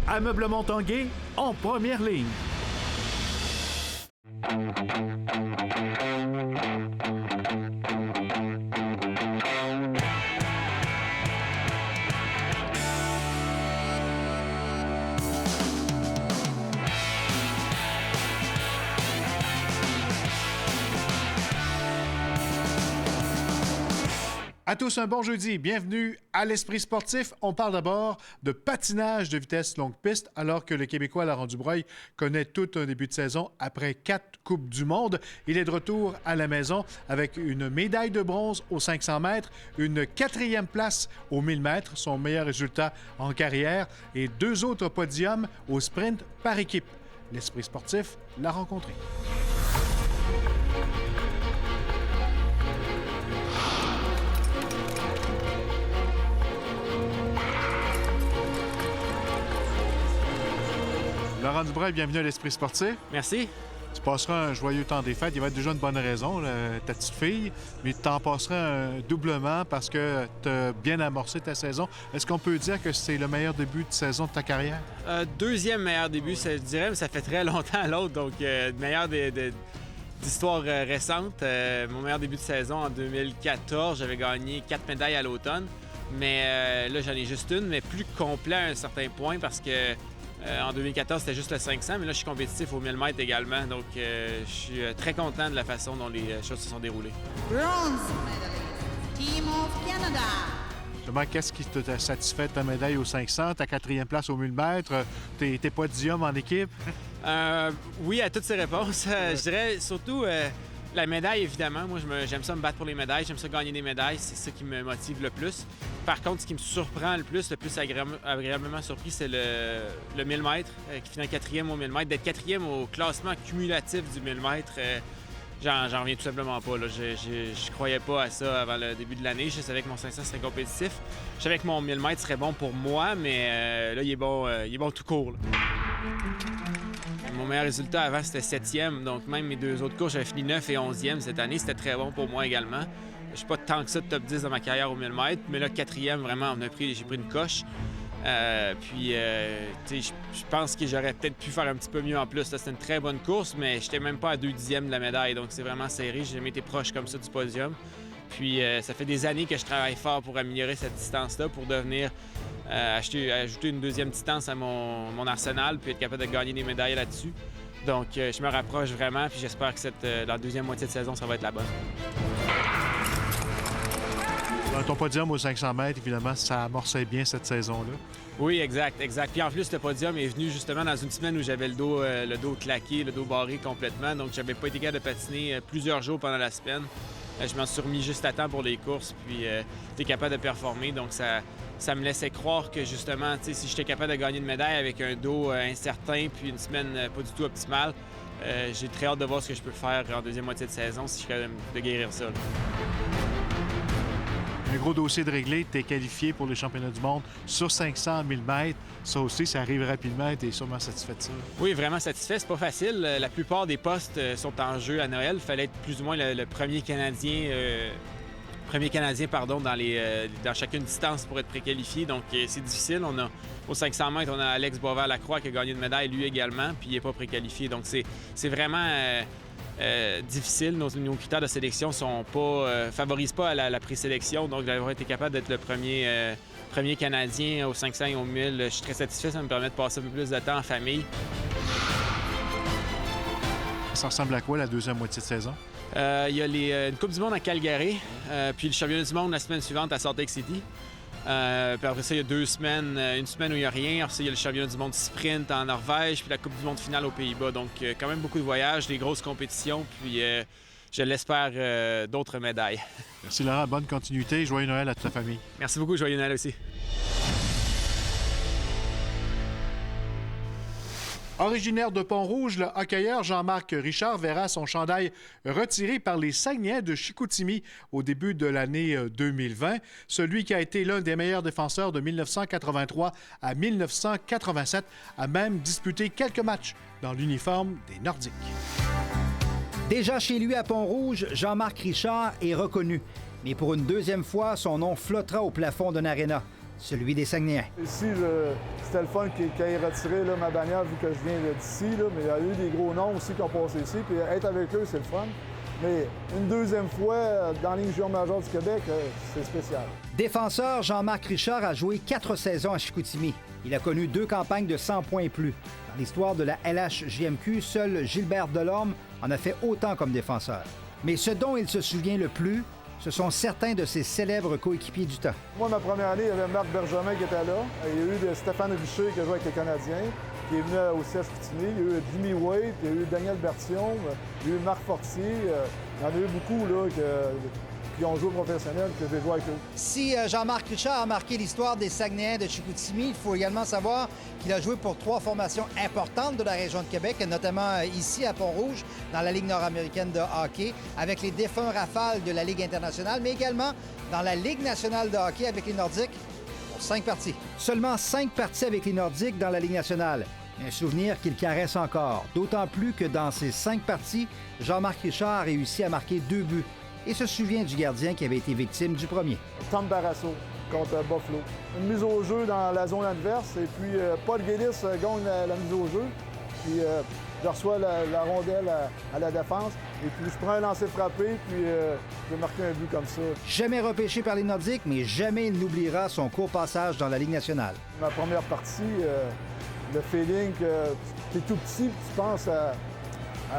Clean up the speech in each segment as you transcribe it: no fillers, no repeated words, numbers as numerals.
Ameublement Tanguay en première ligne. À tous, un bon jeudi. Bienvenue à l'Esprit sportif. On parle d'abord de patinage de vitesse longue piste, alors que le Québécois Laurent Dubreuil connaît tout un début de saison après 4 Coupes du monde. Il est de retour à la maison avec une médaille de bronze aux 500 mètres, une 4e place aux 1000 mètres, son meilleur résultat en carrière, et 2 autres podiums au sprint par équipe. L'Esprit sportif l'a rencontré. Laurent Dubreuil, bienvenue à l'Esprit sportif. Merci. Tu passeras un joyeux temps des fêtes. Il va être déjà une bonne raison, ta petite fille, mais tu t'en passeras un doublement parce que tu as bien amorcé ta saison. Est-ce qu'on peut dire que c'est le meilleur début de saison de ta carrière? Deuxième meilleur début, je dirais, mais ça fait très longtemps à l'autre, donc meilleur d'histoire récente. Mon meilleur début de saison en 2014, j'avais gagné 4 médailles à l'automne, mais là, j'en ai juste une, mais plus complet à un certain point parce que en 2014, c'était juste le 500, mais là, je suis compétitif au 1000 mètres également. Donc, je suis très content de la façon dont les choses se sont déroulées. Bronze medalist, Team of Canada. Justement, qu'est-ce qui t'a satisfait de ta médaille au 500, ta 4e place au 1000 mètres, tes podiums en équipe? Oui, à toutes ces réponses. Je dirais surtout la médaille, évidemment. Moi, j'aime ça me battre pour les médailles. J'aime ça gagner des médailles. C'est ça qui me motive le plus. Par contre, ce qui me surprend le plus agréablement surpris, c'est le 1000 mètres, qui finit 4e au 1000 mètres. D'être 4e au classement cumulatif du 1000 mètres, j'en reviens tout simplement pas. Là. Je croyais pas à ça avant le début de l'année. Je savais que mon 500 serait compétitif. Je savais que mon 1000 mètres serait bon pour moi, mais là, il est bon tout court. Là. Mon meilleur résultat avant, c'était 7e. Donc, même mes 2 autres courses, j'avais fini 9 et 11e cette année. C'était très bon pour moi également. Je suis pas tant que ça de top 10 dans ma carrière au 1000 mètres, mais là, 4e, vraiment, j'ai pris une coche. Je pense que j'aurais peut-être pu faire un petit peu mieux en plus. C'était une très bonne course, mais j'étais même pas à 2 dixièmes de la médaille. Donc, c'est vraiment serré. J'ai jamais été proche comme ça du podium. Puis, ça fait des années que je travaille fort pour améliorer cette distance-là, pour devenir ajouter une 2e distance à mon arsenal, puis être capable de gagner des médailles là-dessus. Donc, je me rapproche vraiment, puis j'espère que dans la 2e moitié de saison, ça va être la bonne. Ton podium aux 500 mètres, évidemment, ça amorçait bien cette saison-là. Oui, exact. Puis en plus, le podium est venu justement dans une semaine où j'avais le dos claqué, le dos barré complètement. Donc, j'avais pas été capable de patiner plusieurs jours pendant la semaine. Je m'en suis remis juste à temps pour les courses, puis j'étais capable de performer. Donc, ça me laissait croire que justement, si j'étais capable de gagner une médaille avec un dos incertain, puis une semaine pas du tout optimale, j'ai très hâte de voir ce que je peux faire en 2e moitié de saison si je suis capable de guérir ça. Là. Un gros dossier de régler, tu es qualifié pour les championnats du monde sur 500 1000 mètres. Ça aussi, ça arrive rapidement et tu es sûrement satisfait de ça. Oui, vraiment satisfait. C'est pas facile. La plupart des postes sont en jeu à Noël. Il fallait être plus ou moins le premier Canadien dans chacune distance pour être préqualifié. Donc, c'est difficile. Aux 500 mètres, on a Alex Boisvert-Lacroix qui a gagné une médaille, lui également, puis il n'est pas préqualifié. Donc, c'est vraiment difficile. Nos critères de sélection favorisent pas la présélection. Donc, d'avoir été capable d'être le premier Canadien aux 500 et aux 1000, je suis très satisfait. Ça me permet de passer un peu plus de temps en famille. Ça ressemble à quoi la 2e moitié de saison? Il y a une Coupe du monde à Calgary, puis le championnat du monde la semaine suivante à Salt Lake City. Puis après ça, il y a 2 semaines, une semaine où il n'y a rien. Après ça, il y a le championnat du monde sprint en Norvège, puis la Coupe du monde finale aux Pays-Bas. Donc, quand même beaucoup de voyages, des grosses compétitions, puis je l'espère, d'autres médailles. Merci Laurent, bonne continuité. Joyeux Noël à toute la famille. Merci beaucoup, joyeux Noël aussi. Originaire de Pont-Rouge, le hockeyeur Jean-Marc Richard verra son chandail retiré par les Saguenayens de Chicoutimi au début de l'année 2020. Celui qui a été l'un des meilleurs défenseurs de 1983 à 1987 a même disputé quelques matchs dans l'uniforme des Nordiques. Déjà chez lui à Pont-Rouge, Jean-Marc Richard est reconnu. Mais pour une 2e fois, son nom flottera au plafond d'un aréna. celui des Saguenayens. Ici, c'était le fun qu'il ait retiré là, ma bannière vu que je viens d'ici, mais il y a eu des gros noms aussi qui ont passé ici, puis être avec eux, c'est le fun. Mais une deuxième fois, dans la Ligue junior majeure du Québec, c'est spécial. Défenseur, Jean-Marc Richard a joué 4 saisons à Chicoutimi. Il a connu 2 campagnes de 100 points et plus. Dans l'histoire de la LHJMQ, seul Gilbert Delorme en a fait autant comme défenseur. Mais ce dont il se souvient le plus, ce sont certains de ses célèbres coéquipiers du temps. Moi, ma première année, il y avait Marc Bergemin qui était là. Il y a eu Stéphane Richer qui a joué avec les Canadiens, qui est venu aussi à Chicoutimi. Il y a eu Jimmy Wade, il y a eu Daniel Bertillon, il y a eu Marc Fortier. Il y en a eu beaucoup là, qui ont joué professionnel, que j'ai joué avec eux. Si Jean-Marc Richard a marqué l'histoire des Saguenayens de Chicoutimi, il faut également savoir qu'il a joué pour 3 formations importantes de la région de Québec, notamment ici à Pont-Rouge, dans la Ligue nord-américaine de hockey, avec les défunts Rafales de la Ligue internationale, mais également dans la Ligue nationale de hockey avec les Nordiques pour 5 parties. Seulement 5 parties avec les Nordiques dans la Ligue nationale. Un souvenir qu'il caresse encore, d'autant plus que dans ces 5 parties, Jean-Marc Richard a réussi à marquer 2 buts et se souvient du gardien qui avait été victime du premier. Tom Barrasso contre Buffalo. Une mise au jeu dans la zone adverse, et puis Paul Guélis gagne la mise au jeu. Puis je reçois la rondelle à la défense, et puis je prends un lancer frappé, puis je vais marquer un but comme ça. Jamais repêché par les Nordiques, mais jamais il n'oubliera son court passage dans la Ligue nationale. Ma première partie, le feeling que tu es tout petit, tu penses à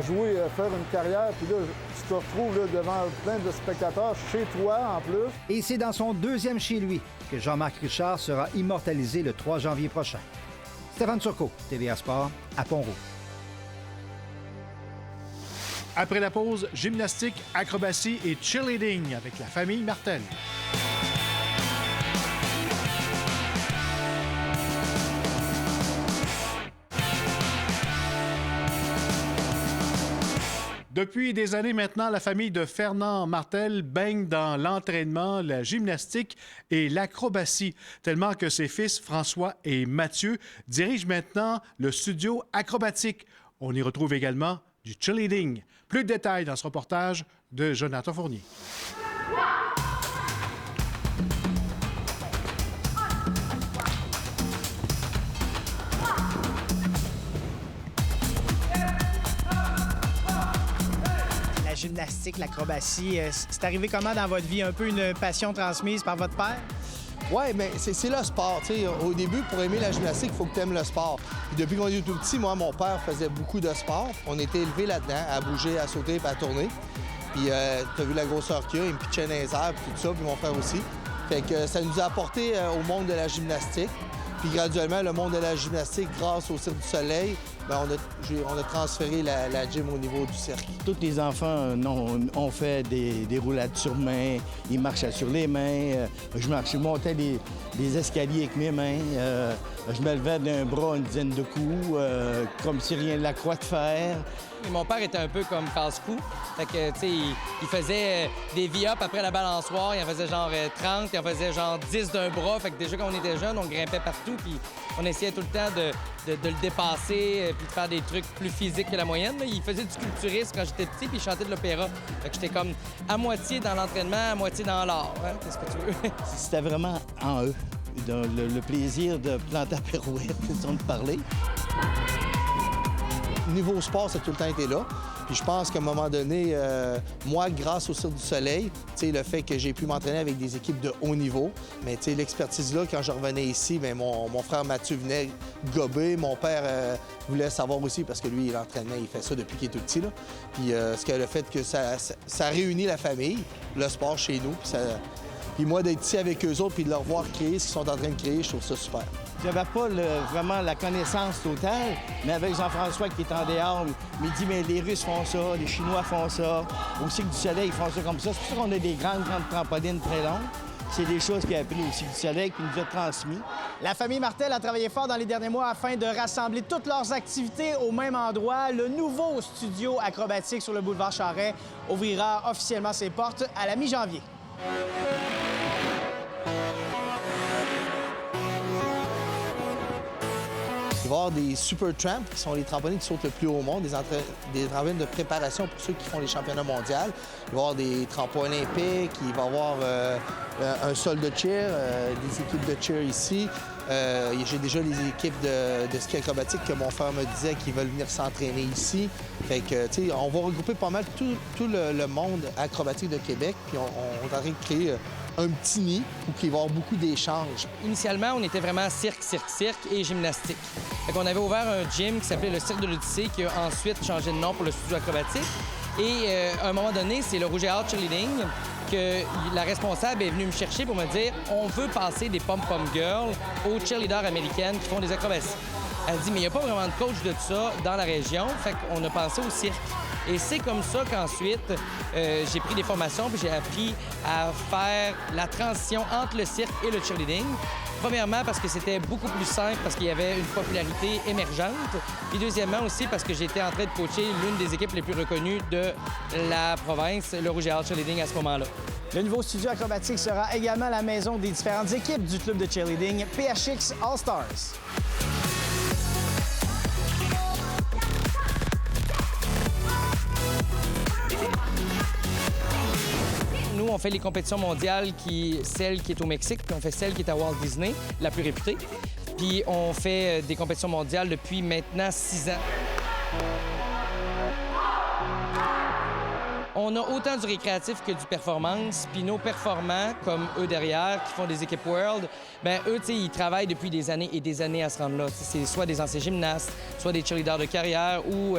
jouer, à faire une carrière, puis là, tu te retrouves là, devant plein de spectateurs, chez toi en plus. Et c'est dans son 2e chez lui que Jean-Marc Richard sera immortalisé le 3 janvier prochain. Stéphane Turcot, TVA Sport, à Pont-Rouge. Après la pause, gymnastique, acrobatie et cheerleading avec la famille Martel. Depuis des années maintenant, la famille de Fernand Martel baigne dans l'entraînement, la gymnastique et l'acrobatie, tellement que ses fils François et Mathieu dirigent maintenant le studio acrobatique. On y retrouve également du cheerleading. Plus de détails dans ce reportage de Jonathan Fournier. La gymnastique, l'acrobatie, c'est arrivé comment dans votre vie? Un peu une passion transmise par votre père? Oui, mais c'est le sport. T'sais. Au début, pour aimer la gymnastique, il faut que tu aimes le sport. Puis depuis qu'on est tout petit, moi, mon père faisait beaucoup de sport. On était élevés là-dedans, à bouger, à sauter et à tourner. Puis tu as vu la grosseur qu'il y a, il me pitchait dans les airs, puis tout ça, puis mon frère aussi. Fait que ça nous a apporté au monde de la gymnastique. Puis graduellement, le monde de la gymnastique, grâce au Cirque du Soleil, bien, on a transféré la gym au niveau du cirque. Tous les enfants ont fait des roulades sur main, ils marchaient sur les mains, je montais les escaliers avec mes mains, je me levais d'un bras une dizaine de coups, comme si rien de la croix de fer. Mon père était un peu comme casse-cou. Fait que, tu sais, il faisait des V-up après la balançoire. Il en faisait genre 30, il en faisait genre 10 d'un bras. Fait que déjà, quand on était jeune, on grimpait partout. Puis on essayait tout le temps de le dépasser puis de faire des trucs plus physiques que la moyenne. Là. Il faisait du culturisme quand j'étais petit puis il chantait de l'opéra. Fait que j'étais comme à moitié dans l'entraînement, à moitié dans l'art. Hein? Qu'est-ce que tu veux? C'était vraiment en eux. Le plaisir de planter à pirouette, façon de parler. Niveau sport, ça a tout le temps été là. Puis je pense qu'à un moment donné, moi, grâce au Cirque du Soleil, le fait que j'ai pu m'entraîner avec des équipes de haut niveau, mais l'expertise là, quand je revenais ici, bien, mon frère Mathieu venait gober. Mon père voulait savoir aussi, parce que lui, l'entraînement, il fait ça depuis qu'il est tout petit. Là. Puis le fait que ça réunit la famille, le sport chez nous. Puis moi, d'être ici avec eux autres puis de leur voir créer ce qu'ils sont en train de créer, je trouve ça super. J'avais pas vraiment la connaissance totale, mais avec Jean-François qui est en dehors, il me dit, mais les Russes font ça, les Chinois font ça, au Cirque du Soleil, ils font ça comme ça. C'est pour ça qu'on a des grandes trampolines très longues. C'est des choses qu'il a appris au Cirque du Soleil qu'il nous a transmis. La famille Martel a travaillé fort dans les derniers mois afin de rassembler toutes leurs activités au même endroit. Le nouveau studio acrobatique sur le boulevard Charest ouvrira officiellement ses portes à la mi-janvier. va y avoir des super tramps, qui sont les trampolines qui sautent le plus haut au monde, des trampolines de préparation pour ceux qui font les championnats mondiaux. Il va y avoir des trampoins olympiques, il va y avoir un sol de cheer, des équipes de cheer ici. J'ai déjà les équipes de ski acrobatique que mon frère me disait qu'ils veulent venir s'entraîner ici. Fait que, tu sais, on va regrouper pas mal tout le monde acrobatique de Québec, puis on est en train de créer un petit nid où il va y avoir beaucoup d'échanges. Initialement, on était vraiment cirque et gymnastique. Fait qu'on avait ouvert un gym qui s'appelait le Cirque de l'Odyssée, qui a ensuite changé de nom pour le studio acrobatique. Et à un moment donné, c'est le Rouge et Or Cheerleading que la responsable est venue me chercher pour me dire « On veut passer des pom-pom girls aux cheerleaders américaines qui font des acrobaties. » Elle dit « Mais il n'y a pas vraiment de coach de ça dans la région. » Fait qu'on a pensé au cirque. Et c'est comme ça qu'ensuite, j'ai pris des formations puis j'ai appris à faire la transition entre le cirque et le cheerleading. Premièrement, parce que c'était beaucoup plus simple, parce qu'il y avait une popularité émergente. Puis deuxièmement aussi, parce que j'étais en train de coacher l'une des équipes les plus reconnues de la province, le Rouge et Or Cheerleading à ce moment-là. Le nouveau studio acrobatique sera également la maison des différentes équipes du club de cheerleading PHX All-Stars. Nous, on fait les compétitions mondiales, celle qui est au Mexique, puis on fait celle qui est à Walt Disney, la plus réputée. Puis on fait des compétitions mondiales depuis maintenant 6 ans. On a autant du récréatif que du performance, puis nos performants, comme eux derrière, qui font des équipes World, bien, eux, tu sais, ils travaillent depuis des années et des années à se rendre là. C'est soit des anciens gymnastes, soit des cheerleaders de carrière ou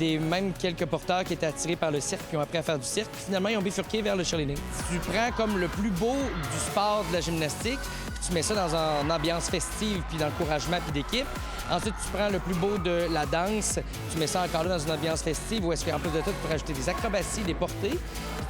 même quelques porteurs qui étaient attirés par le cirque puis ont appris à faire du cirque. Puis finalement, ils ont bifurqué vers le cheerleading. Tu prends comme le plus beau du sport de la gymnastique, puis tu mets ça dans une ambiance festive puis d'encouragement puis d'équipe. Ensuite, tu prends le plus beau de la danse, tu mets ça encore là dans une ambiance festive où est-ce qu'en plus de tout, tu peux rajouter des acrobaties, des portées. Puis,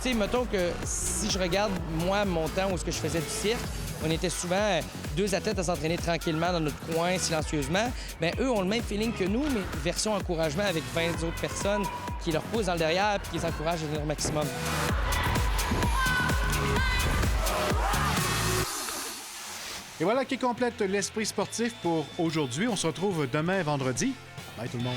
tu sais, mettons que si je regarde, moi, mon temps où est-ce que je faisais du cirque, on était souvent 2 athlètes à s'entraîner tranquillement dans notre coin, silencieusement. Bien, eux ont le même feeling que nous, mais version encouragement avec 20 autres personnes qui leur poussent dans le derrière puis qui les encouragent à donner leur maximum. Et voilà qui complète l'esprit sportif pour aujourd'hui. On se retrouve demain vendredi. Bye tout le monde.